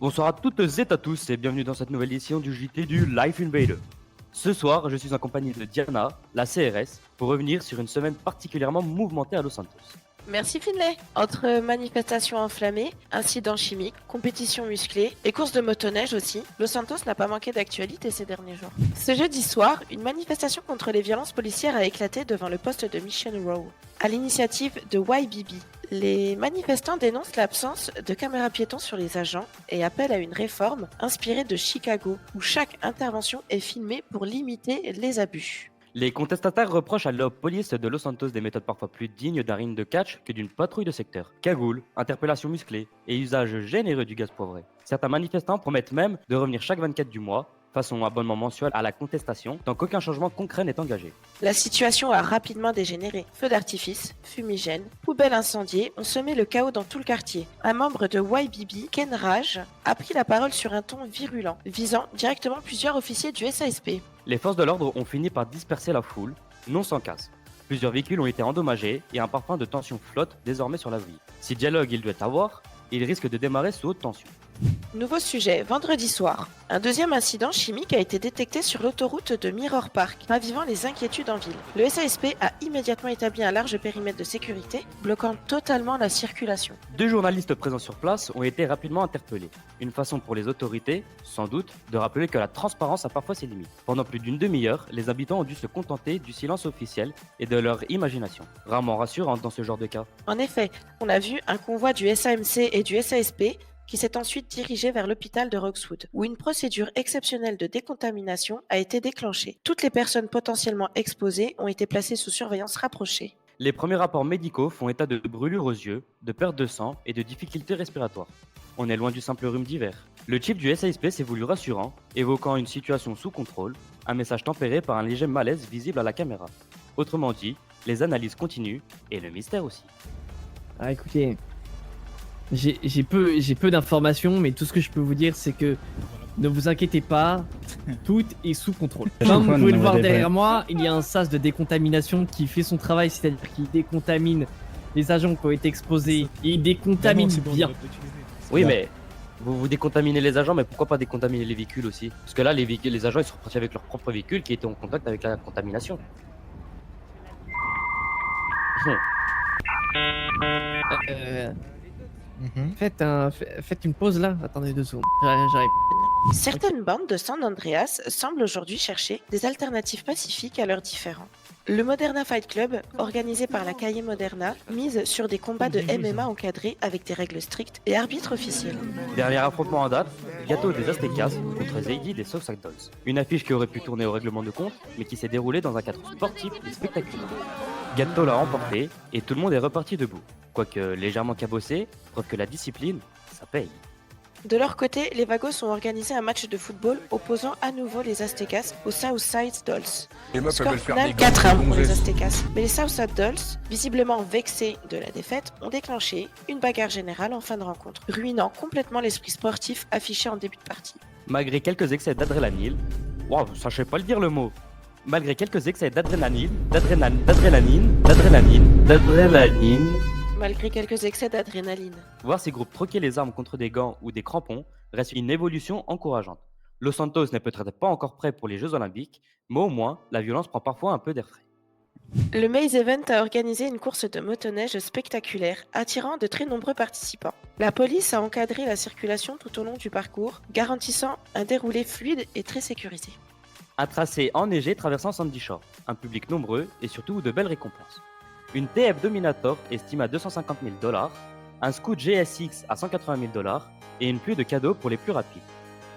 Bonsoir à toutes et à tous et bienvenue dans cette nouvelle édition du JT du Life Invader. Ce soir, je suis en compagnie de Diana, la CRS, pour revenir sur une semaine particulièrement mouvementée à Los Santos. Merci Finlay. Entre manifestations enflammées, incidents chimiques, compétitions musclées et courses de motoneige aussi, Los Santos n'a pas manqué d'actualité ces derniers jours. Ce jeudi soir, une manifestation contre les violences policières a éclaté devant le poste de Mission Row, à l'initiative de YBB. Les manifestants dénoncent l'absence de caméras piétons sur les agents et appellent à une réforme inspirée de Chicago, où chaque intervention est filmée pour limiter les abus. Les contestataires reprochent à la police de Los Santos des méthodes parfois plus dignes d'un ring de catch que d'une patrouille de secteur. Cagoule, interpellation musclée et usage généreux du gaz poivré. Certains manifestants promettent même de revenir chaque 24 du mois, façon abonnement mensuel à la contestation, tant qu'aucun changement concret n'est engagé. La situation a rapidement dégénéré. Feux d'artifice, fumigènes, poubelles incendiées ont semé le chaos dans tout le quartier. Un membre de YBB, Ken Raj, a pris la parole sur un ton virulent, visant directement plusieurs officiers du SASP. Les forces de l'ordre ont fini par disperser la foule, non sans casse. Plusieurs véhicules ont été endommagés et un parfum de tension flotte désormais sur la vie. Si dialogue il doit avoir, il risque de démarrer sous haute tension. Nouveau sujet, vendredi soir. Un deuxième incident chimique a été détecté sur l'autoroute de Mirror Park, ravivant les inquiétudes en ville. Le SASP a immédiatement établi un large périmètre de sécurité, bloquant totalement la circulation. 2 journalistes présents sur place ont été rapidement interpellés. Une façon pour les autorités, sans doute, de rappeler que la transparence a parfois ses limites. Pendant plus d'une demi-heure, les habitants ont dû se contenter du silence officiel et de leur imagination. Rarement rassurante dans ce genre de cas. En effet, on a vu un convoi du SAMC et du SASP qui s'est ensuite dirigé vers l'hôpital de Roxwood, où une procédure exceptionnelle de décontamination a été déclenchée. Toutes les personnes potentiellement exposées ont été placées sous surveillance rapprochée. Les premiers rapports médicaux font état de brûlures aux yeux, de perte de sang et de difficultés respiratoires. On est loin du simple rhume d'hiver. Le chief du SASP s'est voulu rassurant, évoquant une situation sous contrôle, un message tempéré par un léger malaise visible à la caméra. Autrement dit, les analyses continuent et le mystère aussi. Ah écoutez, j'ai peu d'informations, mais tout ce que je peux vous dire, c'est que ne vous inquiétez pas, tout est sous contrôle. Comme vous pouvez le voir derrière moi, il y a un sas de décontamination qui fait son travail, c'est-à-dire qu'il décontamine les agents qui ont été exposés. Il décontamine bien. Oui, mais vous décontaminez les agents, mais pourquoi pas décontaminer les véhicules aussi? Parce que là, les agents ils sont repartis avec leur propre véhicule qui était en contact avec la contamination. Faites une pause là. Attendez 2 secondes. J'arrive. Certaines bandes de San Andreas semblent aujourd'hui chercher des alternatives pacifiques à leurs différends. Le Moderna Fight Club, organisé par la Calle Moderna, mise sur des combats de MMA encadrés avec des règles strictes et arbitres officiels. Dernier affrontement en date, Gâteau des Aztecas contre Zeidi des Southside Dolls. Une affiche qui aurait pu tourner au règlement de compte, mais qui s'est déroulée dans un cadre sportif et spectaculaire. Gâteau l'a remporté et tout le monde est reparti debout. Quoique légèrement cabossé, preuve que la discipline, ça paye. De leur côté, les Vagos ont organisé un match de football opposant à nouveau les Aztecas aux Southside Dolls. Score final 4-1 pour les Aztecas. Mais les Southside Dolls, visiblement vexés de la défaite, ont déclenché une bagarre générale en fin de rencontre, ruinant complètement l'esprit sportif affiché en début de partie. Malgré quelques excès d'adrénaline, ça je sais pas le dire le mot. Malgré quelques excès d'adrénaline, Malgré quelques excès d'adrénaline. voir ces groupes troquer les armes contre des gants ou des crampons reste une évolution encourageante. Los Santos n'est peut-être pas encore prêt pour les Jeux Olympiques, mais au moins, la violence prend parfois un peu d'air frais. Le Maze Event a organisé une course de motoneige spectaculaire, attirant de très nombreux participants. La police a encadré la circulation tout au long du parcours, garantissant un déroulé fluide et très sécurisé. Un tracé enneigé traversant Sandy Shore, un public nombreux et surtout de belles récompenses. Une TF Dominator estimée à $250 000, un Scoot GSX à $180 000 et une pluie de cadeaux pour les plus rapides.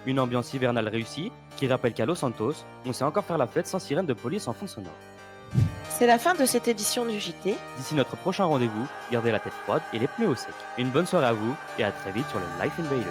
Une ambiance hivernale réussie qui rappelle qu'à Los Santos, on sait encore faire la fête sans sirène de police en fond sonore. C'est la fin de cette édition du JT. D'ici notre prochain rendez-vous, gardez la tête froide et les pneus au sec. Une bonne soirée à vous et à très vite sur le Life Invader.